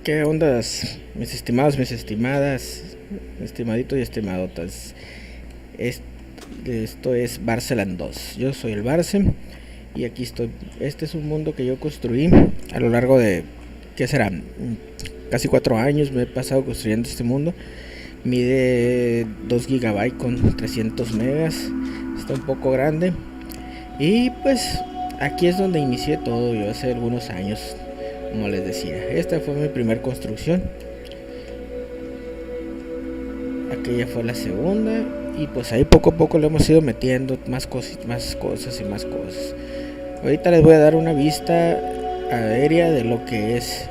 ¿Qué ondas, mis estimados, mis estimadas, estimaditos y estimadotas? Esto es Barceland 2. Yo soy el Barce y aquí estoy. Este es un mundo que yo construí a lo largo de, ¿qué será? Casi 4 años me he pasado construyendo este mundo. Mide 2 GB con 300 megas. Está un poco grande. Y pues aquí es donde inicié todo yo hace algunos años. Como les decía, esta fue mi primera construcción. Aquella fue la segunda. Y pues ahí poco a poco le hemos ido metiendo más cosas. Ahorita les voy a dar una vista aérea de lo que es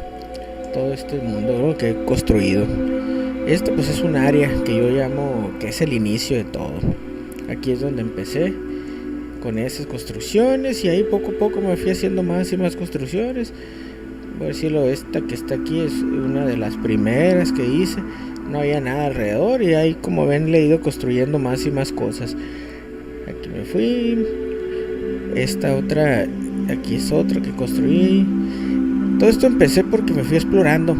todo este mundo, ¿no?, que he construido. Esto pues es un área que yo llamo que es el inicio de todo. Aquí es donde empecé con esas construcciones y ahí poco a poco me fui haciendo más y más construcciones. Voy a decirlo, esta que está aquí es una de las primeras que hice. No había nada alrededor y ahí, como ven, le he ido construyendo más y más cosas. Aquí me fui. Esta otra, aquí es otra que construí. Todo esto empecé porque me fui explorando.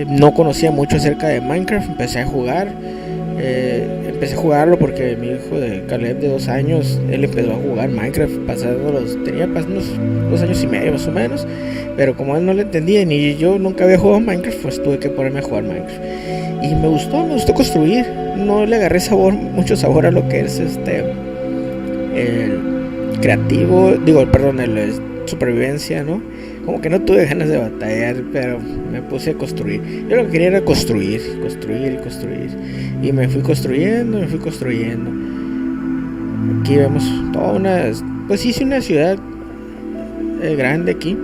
No conocía mucho acerca de Minecraft. Empecé a jugar. Empecé a jugarlo porque mi hijo de Caleb de 2 años, él empezó a jugar Minecraft tenía unos 2 años y medio más o menos, pero como él no le entendía ni yo nunca había jugado Minecraft, pues tuve que ponerme a jugar Minecraft y me gustó construir. No le agarré mucho sabor a lo que es el creativo, el supervivencia, ¿no? Como que no tuve ganas de batallar, pero me puse a construir. Yo lo que quería era construir. Y me fui construyendo. Aquí vemos toda pues hice una ciudad grande aquí,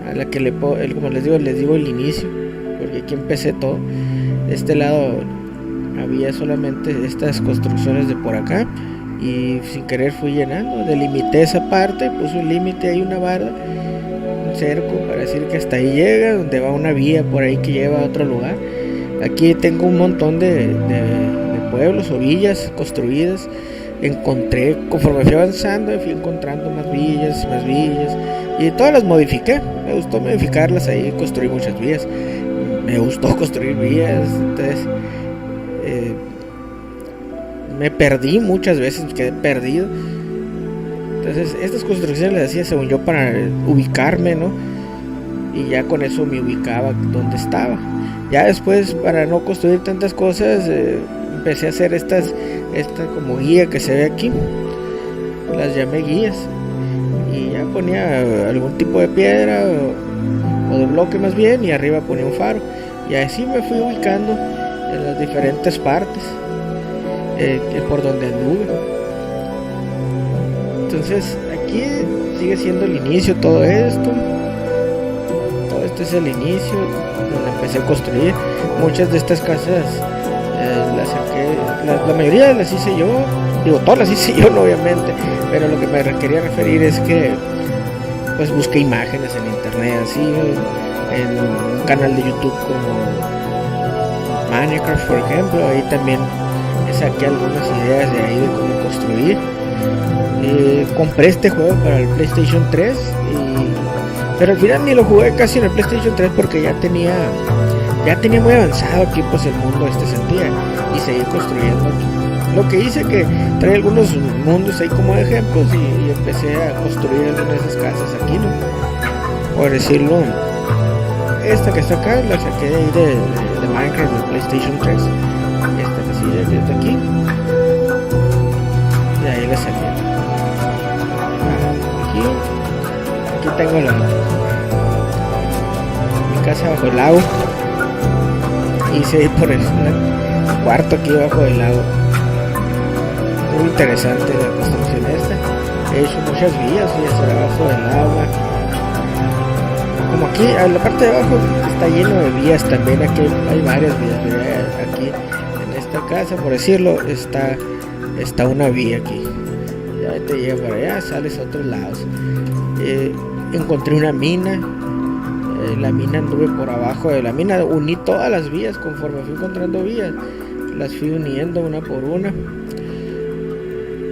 a la que como les digo el inicio, porque aquí empecé todo. De este lado había solamente estas construcciones de por acá, y sin querer fui llenando, delimité esa parte, puse un límite ahí, una barda, un cerco para decir que hasta ahí llega, donde va una vía por ahí que lleva a otro lugar. Aquí tengo un montón de pueblos o villas construidas. Encontré, conforme fui avanzando, fui encontrando más villas, y todas las modifiqué. Me gustó modificarlas, ahí construí muchas villas. Me gustó construir villas, entonces me perdí muchas veces, me quedé perdido. Entonces estas construcciones las hacía según yo para ubicarme, ¿no? Y ya con eso me ubicaba donde estaba. Ya después, para no construir tantas cosas, empecé a hacer esta como guía que se ve aquí. Las llamé guías. Y ya ponía algún tipo de piedra o de bloque más bien, y arriba ponía un faro. Y así me fui ubicando en las diferentes partes por donde anduve. Entonces aquí sigue siendo el inicio todo esto. Este es el inicio donde empecé a construir. Muchas de estas casas las saqué, la mayoría las hice yo, todas las hice yo, no, obviamente, pero lo que me quería referir es que pues busqué imágenes en internet, así, en un canal de YouTube como Minecraft, por ejemplo. Ahí también saqué algunas ideas de ahí de cómo construir. Compré este juego para el PlayStation 3 pero al final ni lo jugué casi en el PlayStation 3 porque ya tenía muy avanzado aquí pues el mundo sentía, y seguí construyendo aquí. Lo que hice que trae algunos mundos ahí como ejemplos y empecé a construir algunas de esas casas aquí, ¿no? Por decirlo, esta que está acá la saqué de ahí de Minecraft del PlayStation 3. Esta que sigue de aquí, de ahí la saqué. Aquí tengo mi casa bajo el lago. Hice ahí por el cuarto aquí bajo el lago. Muy interesante la construcción esta. He hecho muchas vías abajo del agua. Como aquí, en la parte de abajo está lleno de vías también. Aquí hay varias vías. Aquí en esta casa, por decirlo, está una vía aquí. Ya te lleva para allá, sales a otros lados. Encontré una mina La mina anduve por abajo de la mina, uní todas las vías conforme fui encontrando vías, las fui uniendo una por una.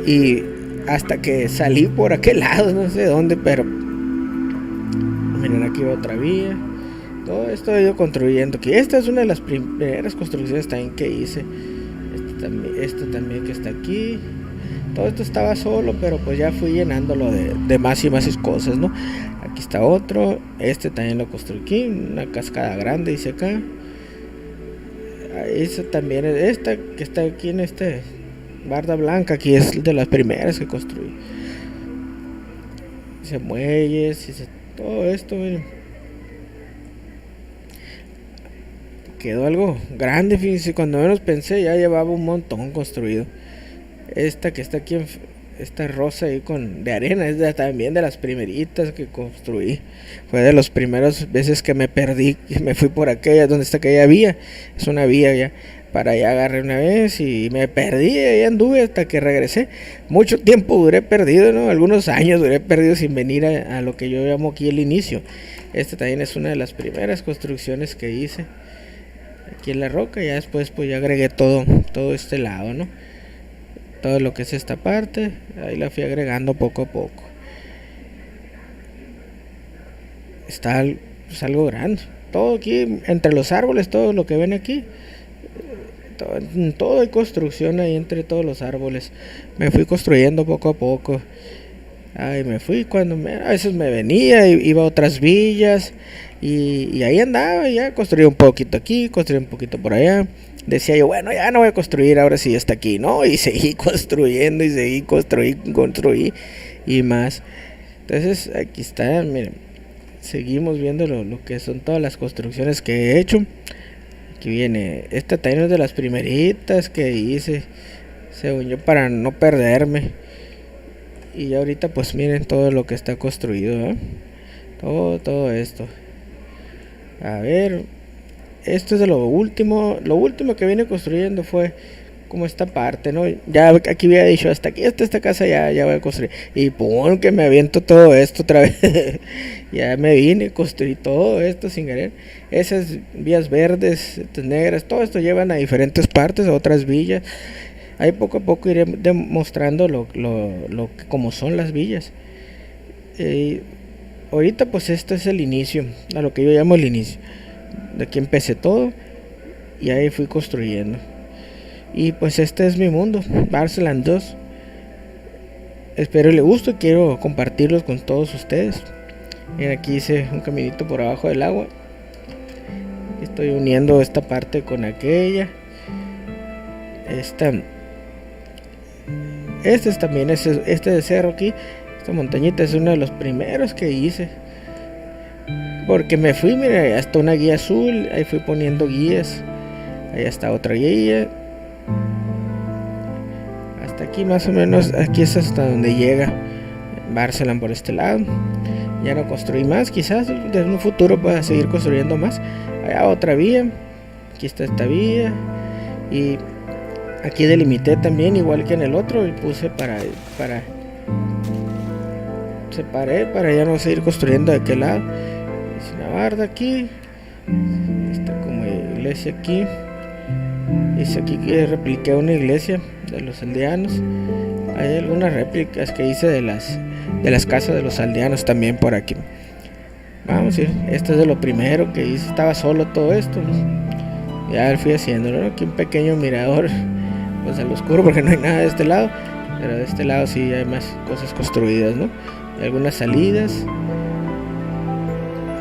Y hasta que salí por aquel lado, no sé dónde, pero miren, aquí va otra vía. Todo esto he ido construyendo aquí. Esta es una de las primeras construcciones también que hice. Este también que está aquí. Todo esto estaba solo, pero pues ya fui llenándolo de más y más cosas, ¿no? Aquí está otro. Este también lo construí aquí. Una cascada grande, dice acá. Esta también es esta que está aquí en este barda blanca. Aquí es de las primeras que construí. Dice muelles, dice todo esto, miren. Quedó algo grande, fíjense. Cuando menos pensé, ya llevaba un montón construido. Esta que está aquí, esta rosa ahí de arena, es también de las primeritas que construí. Fue de las primeras veces que me perdí, y me fui por aquella, donde está aquella vía. Es una vía ya. Para allá agarré una vez y me perdí, y ahí anduve hasta que regresé. Mucho tiempo duré perdido, ¿no? Algunos años duré perdido sin venir a lo que yo llamo aquí el inicio. Esta también es una de las primeras construcciones que hice aquí en la roca. Ya después pues ya agregué todo este lado, ¿no? Todo lo que es esta parte, ahí la fui agregando poco a poco. Está pues algo grande. Todo aquí, entre los árboles, todo lo que ven aquí, todo hay construcción ahí entre todos los árboles. Me fui construyendo poco a poco. Ay, me fui cuando a veces me venía, iba a otras villas y ahí andaba, ya construí un poquito aquí, construí un poquito por allá. Decía yo, bueno, ya no voy a construir, ahora sí está aquí, ¿no? Y seguí construyendo y seguí construí y más. Entonces aquí está, miren, seguimos viendo lo que son todas las construcciones que he hecho. Aquí viene, esta también es de las primeritas que hice, según yo, para no perderme. Y ya ahorita pues miren todo lo que está construido, ¿eh? Todo esto. A ver, esto es de lo último que vine construyendo fue como esta parte, ¿no? Ya aquí había dicho, hasta aquí, hasta esta casa ya voy a construir. Y pum, que me aviento todo esto otra vez. Ya me vine, construí todo esto sin querer. Esas vías verdes, negras, todo esto llevan a diferentes partes, a otras villas. Ahí poco a poco iré demostrando como son las villas. Ahorita pues esto es el inicio, a lo que yo llamo el inicio. De aquí empecé todo y ahí fui construyendo. Y pues este es mi mundo, Barceland 2. Espero les guste, quiero compartirlos con todos ustedes. Miren, aquí hice un caminito por abajo del agua. Estoy uniendo esta parte con aquella. Este es también este de cerro aquí. Esta montañita es uno de los primeros que hice. Porque me fui, mira, hasta una guía azul. Ahí fui poniendo guías. Ahí está otra guía. Hasta aquí más o menos. Aquí es hasta donde llega Barcelona por este lado. Ya no construí más. Quizás en un futuro pueda seguir construyendo más. Allá otra vía. Aquí está esta vía. Y aquí delimité también, igual que en el otro. Y puse separé para ya no seguir construyendo de aquel lado. Es una barda aquí. Está como iglesia aquí. Hice aquí que repliqué una iglesia de los aldeanos. Hay algunas réplicas que hice de las casas de los aldeanos también por aquí. Vamos a ir. Esto es de lo primero que hice. Estaba solo todo esto, ¿no? Ya fui haciéndolo, ¿no? Aquí un pequeño mirador, pues al oscuro porque no hay nada de este lado. Pero de este lado sí hay más cosas construidas, ¿no? Hay algunas salidas.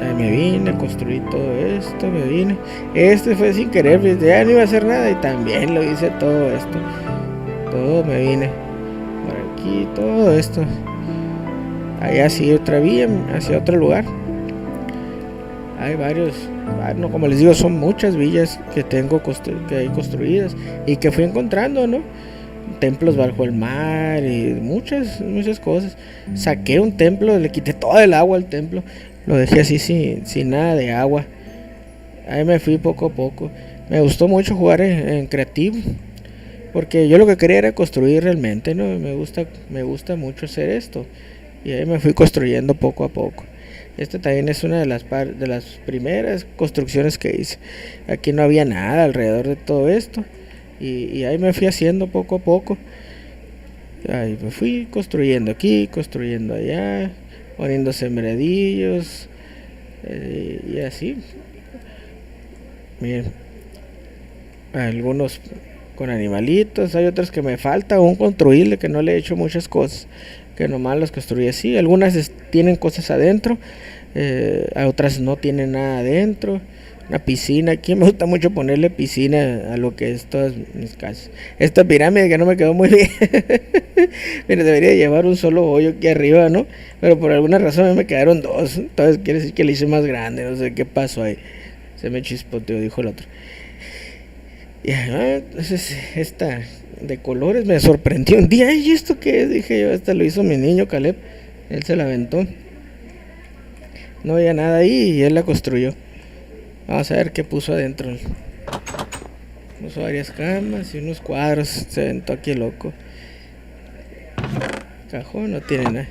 Ahí me vine, construí todo esto, me vine. Este fue sin querer, ya no iba a hacer nada y también lo hice todo esto. Todo me vine. Por aquí, todo esto. Allá sí otra vía, hacia otro lugar. Hay varios, no, como les digo, son muchas villas que tengo que hay construidas y que fui encontrando, ¿no? Templos bajo el mar y muchas cosas. Saqué un templo, le quité todo el agua al templo. Lo dejé así sin nada de agua. Ahí me fui poco a poco. Me gustó mucho jugar en creativo, porque yo lo que quería era construir realmente, ¿no? Me gusta mucho hacer esto. Y ahí me fui construyendo poco a poco. Esta también es una de de las primeras construcciones que hice. Aquí no había nada alrededor de todo esto. Y ahí me fui haciendo poco a poco. Ahí me fui construyendo aquí, construyendo allá, poniendo sembradillos. Y así. Miren. Algunos con animalitos. Hay otros que me falta aún construirle, que no le he hecho muchas cosas, que nomás los construí así. Algunas tienen cosas adentro, otras no tienen nada adentro. Una piscina, aquí me gusta mucho ponerle piscina a lo que es todas mis casas. Esta pirámide que no me quedó muy bien. Mira, debería llevar un solo hoyo aquí arriba, ¿no? Pero por alguna razón a mí me quedaron dos. Entonces quiere decir que le hice más grande. No sé qué pasó ahí. Se me chispoteó, dijo el otro. Y entonces esta de colores me sorprendió un día. ¿Y esto qué es? Dije yo, esta lo hizo mi niño Caleb. Él se la aventó. No había nada ahí y él la construyó. Vamos a ver qué puso adentro. Puso varias camas y unos cuadros. Se aventó aquí el loco. Cajón no tiene nada.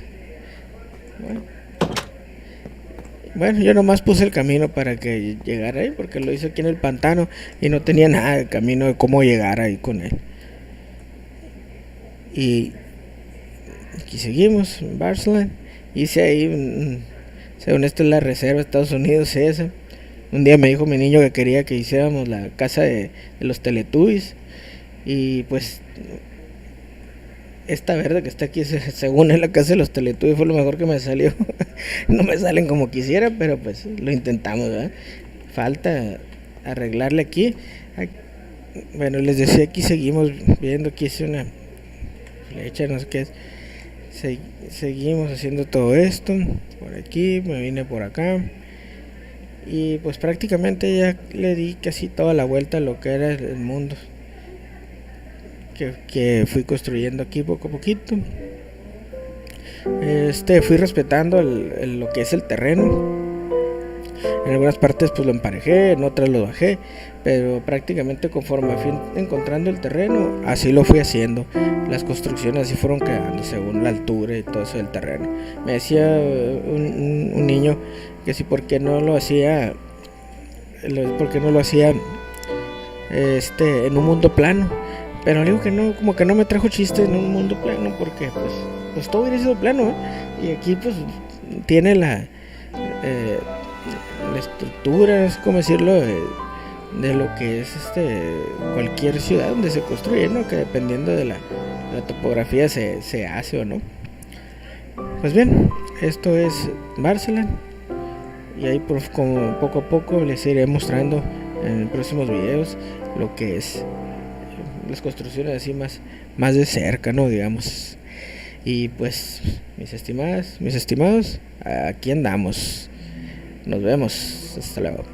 Bueno, yo nomás puse el camino para que llegara ahí, porque lo hice aquí en el pantano y no tenía nada de camino de cómo llegar ahí con él. Y aquí seguimos en Barcelona. Hice ahí, según esto es la reserva de Estados Unidos esa. Un día me dijo mi niño que quería que hiciéramos la casa de los Teletubbies. Y pues esta verde que está aquí, según en la casa de los Teletubbies, fue lo mejor que me salió. No me salen como quisiera, pero pues lo intentamos, ¿verdad? Falta arreglarle aquí. Bueno, les decía, aquí seguimos viendo. Aquí hice una flecha, no sé qué es. Seguimos haciendo todo esto. Por aquí, me vine por acá. Y pues prácticamente ya le di casi toda la vuelta a lo que era el mundo que fui construyendo aquí poco a poquito. Fui respetando lo que es el terreno. En algunas partes pues lo emparejé, en otras lo bajé, pero prácticamente conforme fui encontrando el terreno, así lo fui haciendo. Las construcciones así fueron quedando según la altura y todo eso del terreno. Me decía un niño que si por qué no lo hacía en un mundo plano. Pero le digo que no, como que no me trajo chiste en un mundo plano, porque pues todo hubiera sido plano, ¿eh? Y aquí pues tiene la estructura, es como decirlo, de lo que es cualquier ciudad donde se construye, ¿no? Que dependiendo de la topografía se hace o no. Pues bien, esto es Barcelona. Y ahí como poco a poco les iré mostrando en próximos videos lo que es las construcciones así más de cerca, ¿no? Digamos. Y pues, mis estimados, aquí andamos. Nos vemos. Hasta luego.